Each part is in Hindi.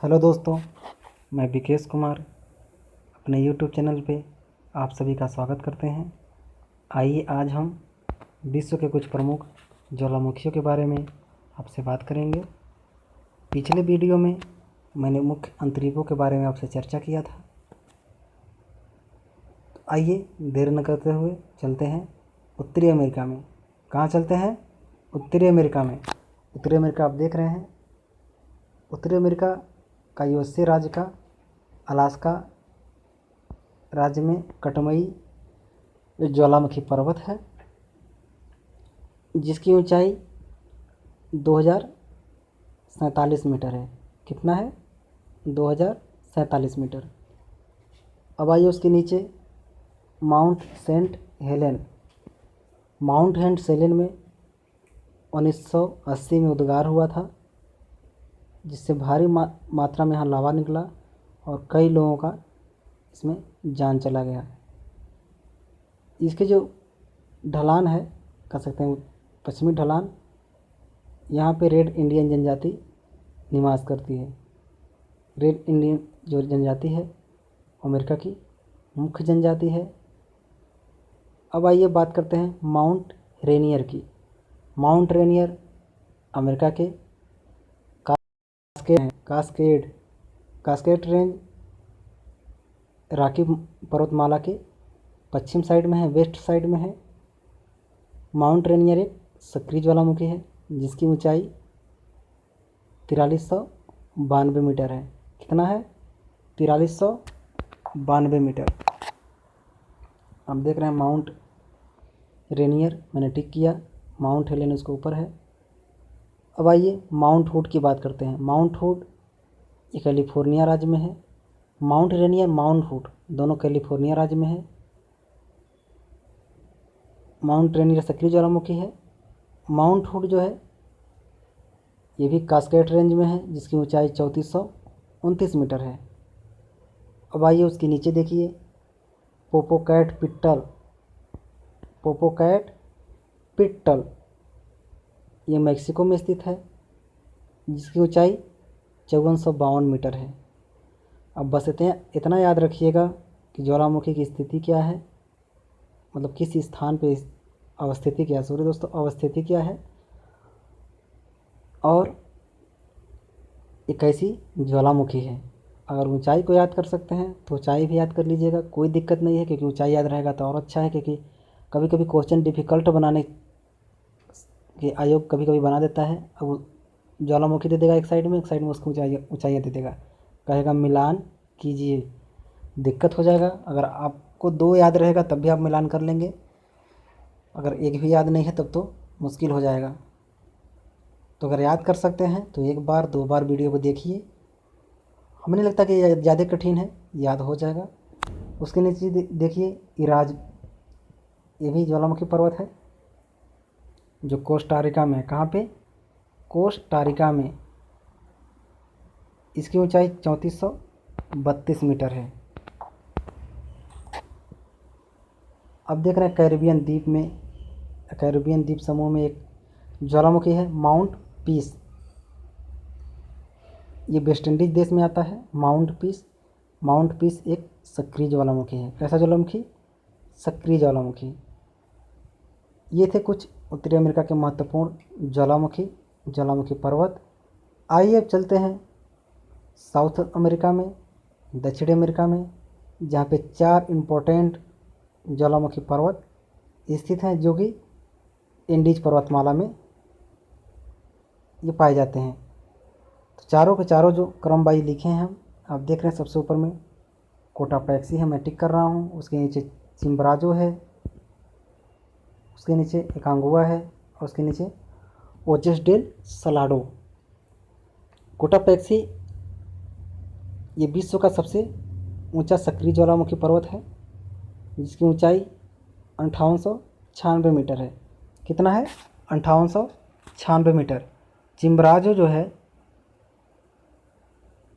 हेलो दोस्तों, मैं विकेश कुमार अपने यूट्यूब चैनल पे आप सभी का स्वागत करते हैं। आइए आज हम विश्व के कुछ प्रमुख ज्वालामुखियों के बारे में आपसे बात करेंगे। पिछले वीडियो में मैंने मुख्य अंतरीपों के बारे में आपसे चर्चा किया था। तो आइए देर न करते हुए चलते हैं उत्तरी अमेरिका में। कहाँ चलते हैं? उत्तरी अमेरिका में। उत्तरी अमेरिका आप देख रहे हैं। उत्तरी अमेरिका का यूएसए राज्य का अलास्का राज्य में कटमई एक ज्वालामुखी पर्वत है जिसकी ऊंचाई 2047 मीटर है। कितना है? 2047 मीटर। अब आइए उसके नीचे Mount Saint Helen. Mount Saint Helen में 1980 में उद्गार हुआ था, जिससे भारी मात्रा में यहाँ लावा निकला और कई लोगों का इसमें जान चला गया। इसके जो ढलान है, कह सकते हैं पश्चिमी ढलान, यहाँ पे रेड इंडियन जनजाति निवास करती है। रेड इंडियन जो जनजाति है अमेरिका की मुख्य जनजाति है। अब आइए बात करते हैं माउंट रेनियर की। माउंट रेनियर अमेरिका के कास्केड रेंज रॉकी पर्वतमाला के पश्चिम साइड में है, वेस्ट साइड में है। माउंट रेनियर एक सक्रिय ज्वालामुखी है जिसकी ऊंचाई 4392 मीटर है। कितना है? 4392 मीटर। आप देख रहे हैं माउंट रेनियर, मैंने टिक किया। माउंट हेलेन उसके ऊपर है। अब आइए माउंट हुड की बात करते हैं। माउंट हुड ये कैलिफोर्निया राज्य में है। माउंट रेनियर, माउंट हुड दोनों कैलिफोर्निया राज्य में है। माउंट रेनियर सक्रिय ज्वालामुखी है। माउंट हुड जो है ये भी कास्केड रेंज में है जिसकी ऊंचाई 3429 मीटर है। अब आइए उसके नीचे देखिए पोपोकैट पिट्टल ये मैक्सिको में स्थित है जिसकी ऊंचाई 5452 मीटर है। अब बस इतना याद रखिएगा कि ज्वालामुखी की स्थिति क्या है, मतलब किस स्थान पे अवस्थिति क्या है, सॉरी दोस्तों, अवस्थिति क्या है और एक कैसी ज्वालामुखी है। अगर ऊंचाई को याद कर सकते हैं तो ऊंचाई भी याद कर लीजिएगा, कोई दिक्कत नहीं है, क्योंकि ऊंचाई याद रहेगा तो और अच्छा है। क्योंकि कभी कभी क्वेश्चन डिफ़िकल्ट बनाने के आयोग कभी कभी बना देता है। अब ज्वालामुखी दे देगा एक साइड में उसको ऊंचाइयाँ दे देगा, कहेगा मिलान कीजिए, दिक्कत हो जाएगा। अगर आपको दो याद रहेगा तब भी आप मिलान कर लेंगे, अगर एक भी याद नहीं है तब तो मुश्किल हो जाएगा। तो अगर याद कर सकते हैं तो एक बार दो बार वीडियो को देखिए। हमें नहीं लगता कि ये ज़्यादा कठिन है, याद हो जाएगा। उसके नीचे देखिए इराज, ये भी ज्वालामुखी पर्वत है जो कोस्टारिका में है। कहाँ पे? कोस्टारिका में। इसकी ऊंचाई 3432 मीटर है। अब देख रहे हैं कैरिबियन द्वीप समूह में एक ज्वालामुखी है माउंट पीस। ये वेस्ट इंडीज देश में आता है। माउंट पीस एक सक्रिय ज्वालामुखी है। कैसा ज्वालामुखी? सक्रिय ज्वालामुखी। ये थे कुछ उत्तरी अमेरिका के महत्वपूर्ण ज्वालामुखी पर्वत। आइए अब चलते हैं साउथ अमेरिका में, दक्षिणी अमेरिका में, जहाँ पे 4 इम्पोर्टेंट ज्वालामुखी पर्वत स्थित हैं जो कि इंडीज पर्वतमाला में ये पाए जाते हैं। तो चारों के चारों जो क्रम वाइज लिखे हैं हम, आप देख रहे हैं सबसे ऊपर में कोटापैक्सी है, मैं टिक कर रहा हूँ। उसके नीचे चिम्बराजो है, उसके नीचे एकांगुआ है और उसके नीचे ओचेस डेल सलाडो। कोटापैक्सी ये विश्व का सबसे ऊंचा सक्रिय ज्वालामुखी पर्वत है जिसकी ऊंचाई 5896 मीटर है। कितना है? 5896 मीटर। चिम्बराजो जो है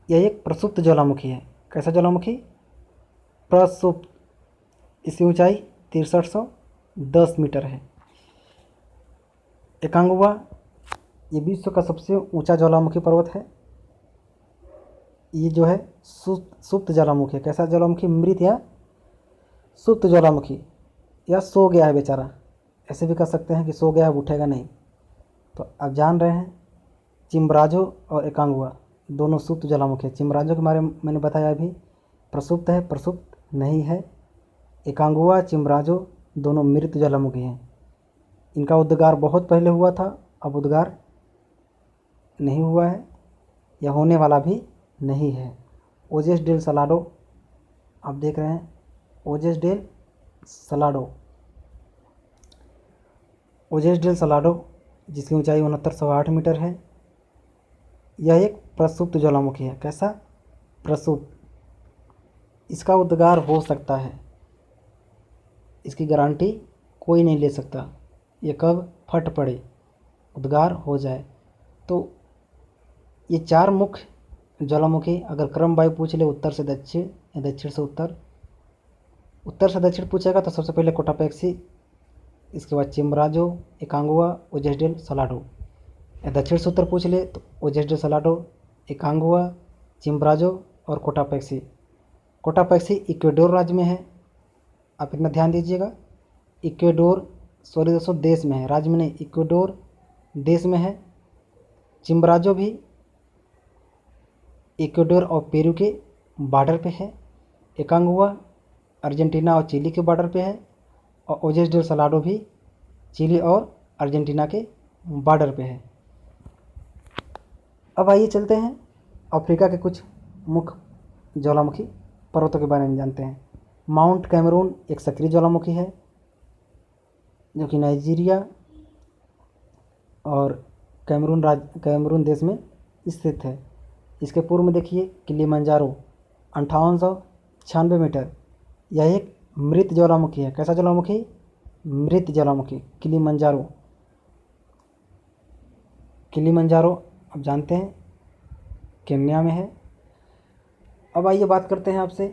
यह एक प्रसुप्त ज्वालामुखी है। कैसा ज्वालामुखी? प्रसुप्त। इसकी ऊंचाई 6310 मीटर है। एकांगुआ ये विश्व का सबसे ऊंचा ज्वालामुखी पर्वत है ये जो है सुप्त ज्वालामुखी है। कैसा ज्वालामुखी? मृत या सुप्त ज्वालामुखी, या सो गया है बेचारा, ऐसे भी कह सकते हैं कि सो गया है, उठेगा नहीं। तो आप जान रहे हैं चिम्बराजो और एकांगुआ दोनों सुप्त ज्वालामुखी है। चिम्बराजो के बारे में मैंने बताया अभी, प्रसुप्त है, प्रसुप्त नहीं है। एकांगुआ, चिम्बराजो दोनों मृत ज्वालामुखी हैं। इनका उद्गार बहुत पहले हुआ था, अब उद्गार नहीं हुआ है या होने वाला भी नहीं है। ओजेस डेल सलाडो, आप देख रहे हैं ओजेस डेल सलाडो, ओजेस डेल सलाडो जिसकी ऊंचाई 6908 मीटर है। यह एक प्रसुप्त ज्वालामुखी है। कैसा? प्रसुप्त। इसका उद्गार हो सकता है, इसकी गारंटी कोई नहीं ले सकता। ये कब फट पड़े, उद्गार हो जाए। तो ये चार मुख्य ज्वालामुखी, अगर क्रम वायु पूछ ले उत्तर से दक्षिण या दक्षिण से उत्तर, उत्तर से दक्षिण पूछेगा तो सबसे पहले कोटापेक्सी, इसके बाद चिम्बराजो, एकांगुआ, ओजेस डेल सलाडो। या दक्षिण से उत्तर पूछ ले तो ओजेस डेल सलाडो, एकांगुआ, चिम्बराजो और कोटापेक्सी। कोटापेक्सी इक्वेडोर राज्य में है, आप इतना ध्यान दीजिएगा। इक्वेडोर, सॉरी दोस्तों, देश में है, राज्य में नहीं, इक्वेडोर देश में है। चिम्बराजो भी इक्वेडोर और पेरू के बॉर्डर पे है। एकांगुआ अर्जेंटीना और चिली के बॉर्डर पे है। और ओजेस डेल सलाडो भी चिली और अर्जेंटीना के बॉर्डर पे है। अब आइए चलते हैं अफ्रीका के कुछ मुख्य ज्वालामुखी पर्वतों के बारे में जानते हैं। माउंट कैमरून एक सक्रिय ज्वालामुखी है जो कि नाइजीरिया और कैमरून देश में स्थित है। इसके पूर्व में देखिए किलिमंजारो 5896 मीटर, यह एक मृत ज्वालामुखी है। कैसा ज्वालामुखी? मृत ज्वालामुखी किलिमंजारो। किलिमंजारो आप जानते हैं केन्या में है। अब आइए बात करते हैं आपसे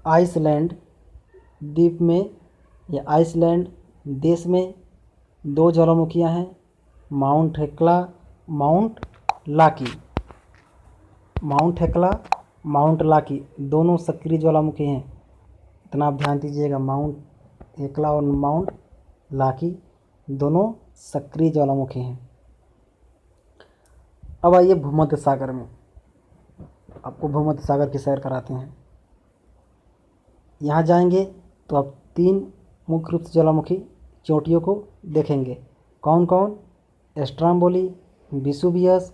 आइसलैंड द्वीप में या आइसलैंड देश में दो ज्वालामुखियां हैं, Mount Hekla, Mount Laki. Mount Hekla, Mount Laki दोनों सक्रिय ज्वालामुखी हैं, इतना आप ध्यान दीजिएगा। माउंट हेक्ला और माउंट लाकी दोनों सक्रिय ज्वालामुखी हैं। अब आइए भूमध्य सागर में, आपको भूमध्य सागर की सैर कराते हैं। यहाँ जाएंगे तो आप तीन मुख्य रूप से ज्वालामुखी चोटियों को देखेंगे। कौन कौन? एस्ट्राम्बोली, विसुवियस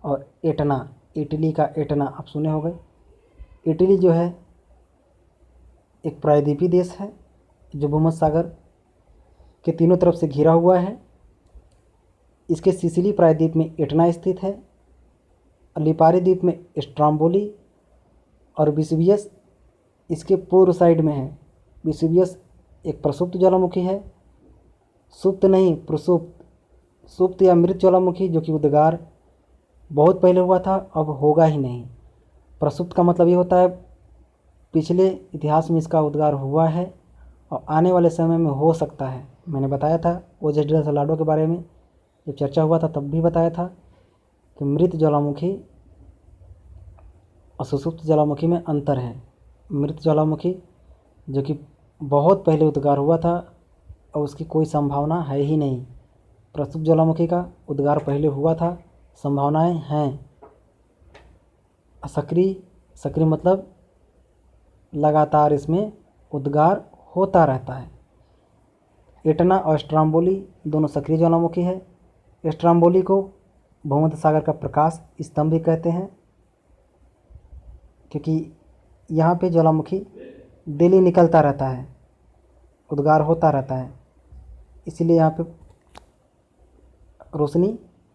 और एटना। इटली का एटना आप सुने होंगे। इटली जो है एक प्रायद्वीपीय देश है जो भूमध्य सागर के तीनों तरफ से घिरा हुआ है। इसके सिसिली प्रायद्वीप में एटना स्थित है, लिपारी द्वीप में स्ट्राम्बोली और विसुवियस इसके पूर्व साइड में है। विसुवियस एक प्रसुप्त ज्वालामुखी है, सुप्त नहीं प्रसुप्त। सुप्त या मृत ज्वालामुखी जो कि उद्गार बहुत पहले हुआ था, अब होगा ही नहीं। प्रसुप्त का मतलब ये होता है पिछले इतिहास में इसका उद्गार हुआ है और आने वाले समय में हो सकता है। मैंने बताया था ओजेस डेल सलाडो के बारे में, जब चर्चा हुआ था तब भी बताया था कि मृत ज्वालामुखी और सुसुप्त ज्वालामुखी में अंतर है। मृत ज्वालामुखी जो कि बहुत पहले उद्गार हुआ था और उसकी कोई संभावना है ही नहीं। प्रसुप्त ज्वालामुखी का उद्गार पहले हुआ था, संभावनाएं हैं। सक्रिय मतलब लगातार इसमें उद्गार होता रहता है। एटना और स्ट्राम्बोली दोनों सक्रिय ज्वालामुखी है। स्ट्राम्बोली को भूमध्य सागर का प्रकाश स्तंभ भी कहते हैं क्योंकि यहाँ पे ज्वालामुखी डेली निकलता रहता है, उद्गार होता रहता है, इसीलिए यहाँ पे रोशनी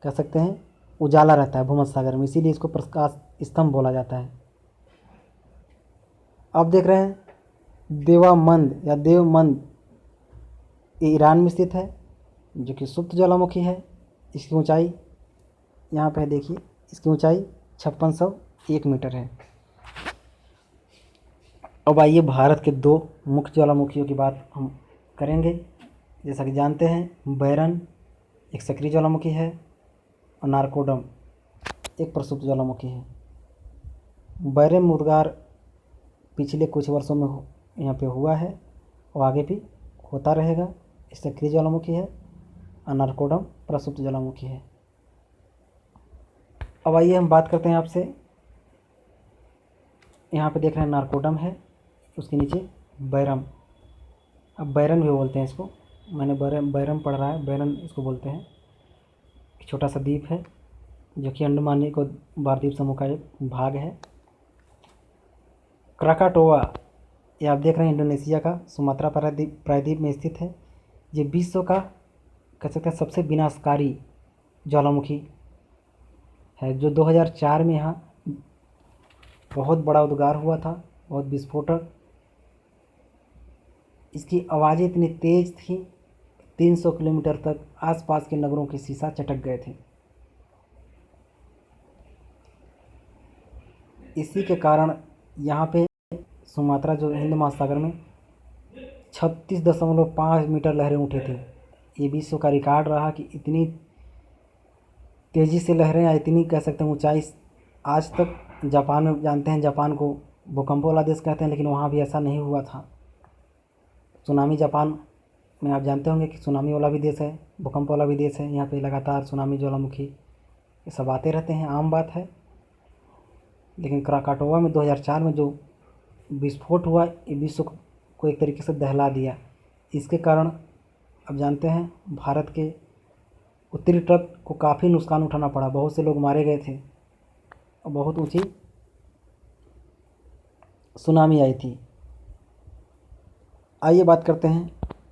कह सकते हैं उजाला रहता है भूमध्य सागर में, इसीलिए इसको प्रकाश स्तंभ बोला जाता है। आप देख रहे हैं देवामंद या देवमंद, ये ईरान में स्थित है जो कि सुप्त ज्वालामुखी है। इसकी ऊंचाई यहाँ पे देखिए, इसकी ऊंचाई 5601 मीटर है। अब आइए भारत के दो मुख्य ज्वालामुखियों की बात हम करेंगे। जैसा कि जानते हैं बैरन एक सक्रिय ज्वालामुखी है अनारकोडम एक प्रसुप्त ज्वालामुखी है। बैरम उद्गार पिछले कुछ वर्षों में यहाँ पे हुआ है और आगे भी होता रहेगा। सक्रिय ज्वालामुखी है। अनारकोडम प्रसुप्त ज्वालामुखी है। अब आइए हम बात करते हैं आपसे, यहाँ पे देख रहे हैं नारकोडम है, उसके नीचे बैरम। अब बैरन भी बोलते हैं इसको, मैंने बैरम पढ़ रहा है, बैरन इसको बोलते हैं। छोटा सा द्वीप है जो कि अंडमान निकोबार द्वीप समूह का एक भाग है। क्राकाटोआ, ये आप देख रहे हैं इंडोनेशिया का सुमात्रा प्रायद्वीप में स्थित है। ये विश्व का कह सकते हैं सबसे विनाशकारी ज्वालामुखी है, जो 2004 में यहाँ बहुत बड़ा उद्गार हुआ था, बहुत विस्फोटक। इसकी आवाज़ें इतनी तेज़ थी, 300 किलोमीटर तक आसपास के नगरों के शीशा चटक गए थे। इसी के कारण यहाँ पे सुमात्रा जो हिंद महासागर में 36.5 मीटर लहरें उठे थे। ये विश्व का रिकॉर्ड रहा कि इतनी तेज़ी से लहरें या इतनी कह सकते हैं ऊंचाई आज तक। जापान में जानते हैं, जापान को भूकंप वाला देश कहते हैं, लेकिन वहाँ भी ऐसा नहीं हुआ था। सुनामी जापान में आप जानते होंगे कि सुनामी वाला भी देश है, भूकंप वाला भी देश है। यहाँ पे लगातार सुनामी, ज्वालामुखी ये सब आते रहते हैं, आम बात है। लेकिन क्राकाटोआ में 2004 में जो विस्फोट हुआ, ये विश्व को एक तरीके से दहला दिया। इसके कारण अब जानते हैं भारत के उत्तरी तट को काफ़ी नुकसान उठाना पड़ा, बहुत से लोग मारे गए थे और बहुत ऊंची सुनामी आई थी। आइए बात करते हैं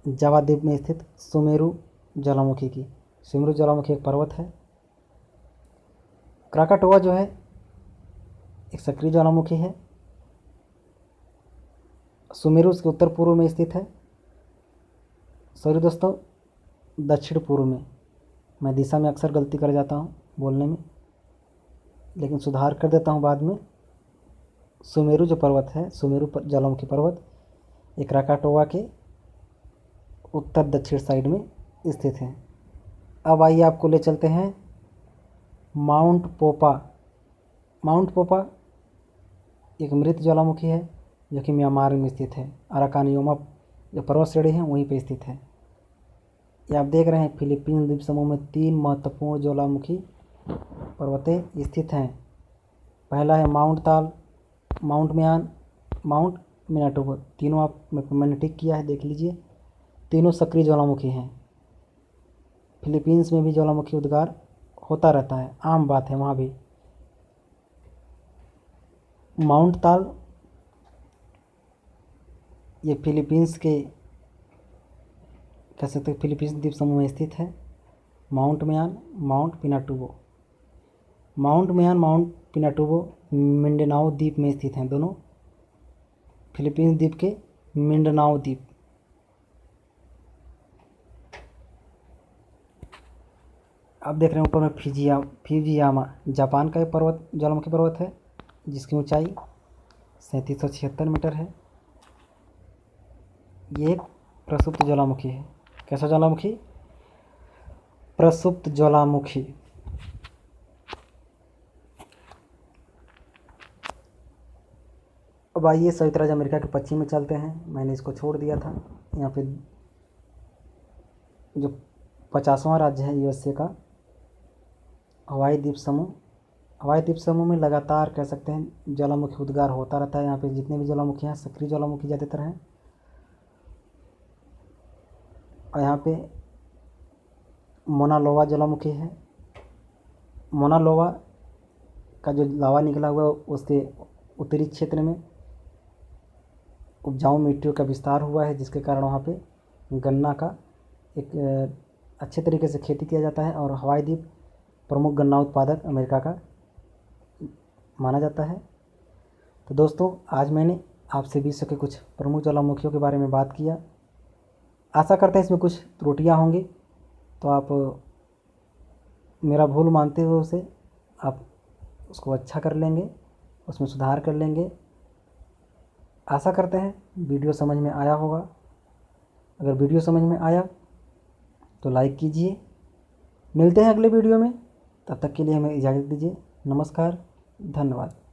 जावा द्वीप में स्थित सुमेरु ज्वालामुखी की। सुमेरु ज्वालामुखी एक पर्वत है। क्राकाटोआ जो है एक सक्रिय ज्वालामुखी है। सुमेरु उसके उत्तर पूर्व में स्थित है। सॉरी दोस्तों, दक्षिण पूर्व में। मैं दिशा में अक्सर गलती कर जाता हूँ बोलने में, लेकिन सुधार कर देता हूँ बाद में। सुमेरु जो पर्वत है, सुमेरु ज्वालामुखी पर्वत, एक क्राकाटोआ के उत्तर दक्षिण साइड में स्थित है। अब आइए आपको ले चलते हैं माउंट पोपा। माउंट पोपा एक मृत ज्वालामुखी है जो कि म्यांमार में स्थित है। अराकानियोमा जो पर्वत श्रेणी है वहीं पर स्थित है। ये आप देख रहे हैं फिलीपींस द्वीप समूह में 3 महत्वपूर्ण ज्वालामुखी पर्वतें स्थित हैं। पहला है माउंट ताल, माउंट म्यान, माउंट मिनाटोबो। तीनों आप मैंने टिक किया है, देख लीजिए। तीनों सक्रिय ज्वालामुखी हैं। फिलीपींस में भी ज्वालामुखी उद्गार होता रहता है, आम बात है वहाँ भी। माउंट ताल ये फिलीपींस के कह सकते हैं फिलीपींस द्वीप समूह में स्थित है। माउंट म्यान, माउंट पिनाटुबो। माउंट म्यान, माउंट पिनाटुबो मिंडनाओ द्वीप में स्थित हैं, दोनों फिलीपींस द्वीप के मिंडनाओ द्वीप। आप देख रहे हैं ऊपर में फिजियामा जापान का एक पर्वत, ज्वालामुखी पर्वत है जिसकी ऊंचाई 3776 मीटर है। ये एक प्रसुप्त ज्वालामुखी है। कैसा ज्वालामुखी? प्रसुप्त ज्वालामुखी। अब आइए संयुक्त राज्य अमेरिका के पश्चिम में चलते हैं। मैंने इसको छोड़ दिया था। यहाँ पे जो 50वां राज्य है यूएसए का, हवाई द्वीप समूह। हवाई द्वीप समूह में लगातार कह सकते हैं ज्वालामुखी उद्गार होता रहता है। यहाँ पे जितने भी ज्वालामुखी हैं सक्रिय ज्वालामुखी ज़्यादातर हैं। और यहाँ पे मोनालोवा ज्वालामुखी है। मोनालोवा का जो लावा निकला हुआ है उसके उत्तरी क्षेत्र में उपजाऊ मिट्टियों का विस्तार हुआ है, जिसके कारण वहाँ पे गन्ना का एक अच्छे तरीके से खेती किया जाता है। और हवाई द्वीप प्रमुख गन्ना उत्पादक अमेरिका का माना जाता है। तो दोस्तों, आज मैंने आपसे विश्व के कुछ प्रमुख ज्वालामुखियों के बारे में बात किया। आशा करते हैं इसमें कुछ त्रुटियां होंगी, तो आप मेरा भूल मानते हुए उसे आप उसको अच्छा कर लेंगे, उसमें सुधार कर लेंगे। आशा करते हैं वीडियो समझ में आया होगा। अगर वीडियो समझ में आया तो लाइक कीजिए। मिलते हैं अगले वीडियो में। तब तक के लिए हमें इजाज़त दीजिए। नमस्कार, धन्यवाद।